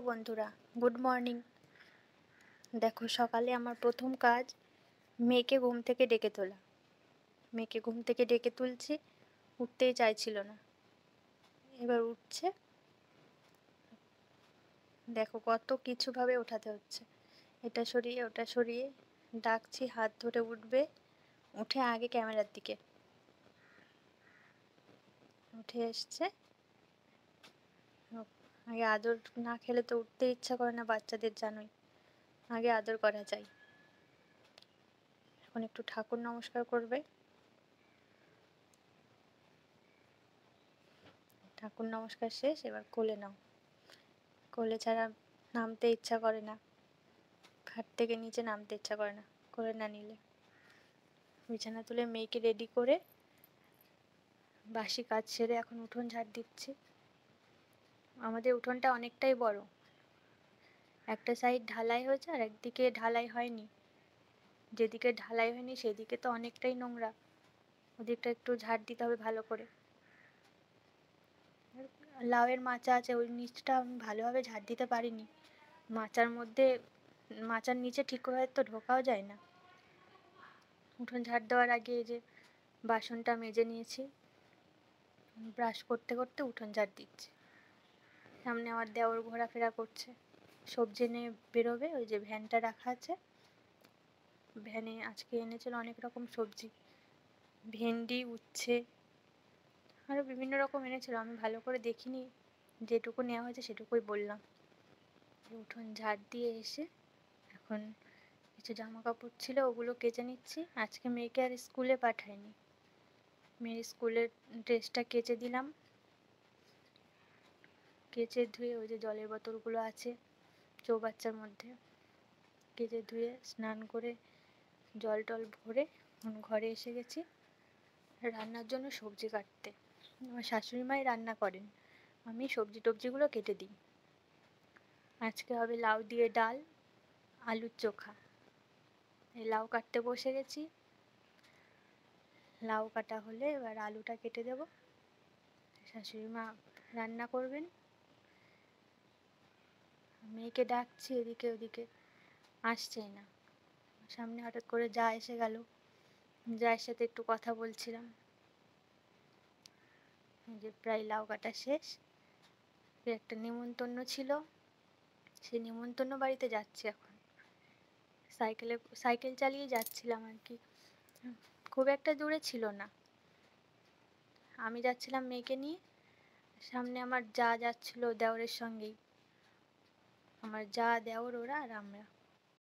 বন্ধুরা, good morning. দেখো, সকালে আমার প্রথম কাজ মেয়েকে ঘুম থেকে ডেকে তোলা। মেয়েকে ঘুম থেকে ডেকে তুলছি, উঠতেই চাইছিল না, এবার উঠছে। দেখো কত কিছুভাবে ওঠাতে হচ্ছে, এটা সরিয়ে ওটা সরিয়ে ডাকছি, হাত ধরে উঠবে। উঠে আগে ক্যামেরার দিকে উঠে এসছে। আগে আদর না খেলে তো উঠতে ইচ্ছা করে না, বাচ্চাদের জানোই, আগে আদর করা চাই। এখন একটু ঠাকুর নমস্কার করবে। ঠাকুর নমস্কার শেষ, এবার কোলে নাও। কোলে ছাড়া নামতে ইচ্ছা করে না, খাট থেকে নিচে নামতে ইচ্ছা করে না কোলে না নিলে। বিছানা তুলে মেয়েকে রেডি করে বাসি কাজ সেরে এখন উঠোন ঝাড় দিচ্ছি। আমাদের উঠোনটা অনেকটাই বড়, একটা সাইড ঢালাই হয়েছে আর একদিকে ঢালাই হয়নি। যেদিকে ঢালাই হয়নি সেদিকে তো অনেকটাই নোংরা, ওদিকটা একটু ঝাড় দিতে হবে ভালো করে। লাউয়ের মাচা আছে, ওই নিচটা আমি ভালোভাবে ঝাড় দিতে পারিনি। মাচার নিচে ঠিকভাবে তো ঢোকাও যায় না। উঠোন ঝাড় দেওয়ার আগে এই যে বাসনটা মেজে নিয়েছি, ব্রাশ করতে করতে উঠোন ঝাড় দিচ্ছি। সামনে আমার দেওর ঘোরাফেরা করছে, সবজি নিয়ে বেরোবে। ওই যে ভ্যানটা রাখা আছে, ভ্যানে আজকে এনেছিল অনেক রকম সবজি, ভেন্ডি, উচ্ছে, আরও বিভিন্ন রকম এনেছিল। আমি ভালো করে দেখিনি, যেটুকু নেওয়া হয়েছে সেটুকুই বললাম। উঠোন ঝাড় দিয়ে এসে এখন কিছু জামা কাপড় ছিল, ওগুলো কেচে নিচ্ছি। আজকে মেয়েকে আর স্কুলে পাঠাইনি, মেয়ের স্কুলের ড্রেসটা কেচে দিলাম। কেচে ধুয়ে ওই যে জলের বোতলগুলো আছে চৌবাচ্চার মধ্যে, কেচে ধুয়ে স্নান করে জল টল ভরে ঘরে এসে গেছি রান্নার জন্য সবজি কাটতে। আমার শাশুড়ি মাই রান্না করেন, আমি সবজি টবজিগুলো কেটে দিই। আজকে হবে লাউ দিয়ে ডাল, আলুর চোখা। এই লাউ কাটতে বসে গেছি, লাউ কাটা হলে এবার আলুটা কেটে দেব। শাশুড়ি মা রান্না করবেন। মেয়েকে ডাকছি এদিকে ওদিকে, আসছেই না। সামনে হঠাৎ করে যা এসে গেল, যার সাথে একটু কথা বলছিলাম। এই যে প্রায় লাউ কাটা শেষ। একটা নেমন্তন্ন ছিল, সেই নেমন্তন্ন বাড়িতে যাচ্ছি এখন। সাইকেল চালিয়ে যাচ্ছিলাম আর কি, খুব একটা দূরে ছিল না। আমি যাচ্ছিলাম মেয়েকে নিয়ে, সামনে আমার যা যাচ্ছিল দেওরের সঙ্গেই, আমার যা দেওর ওরা আর আমরা।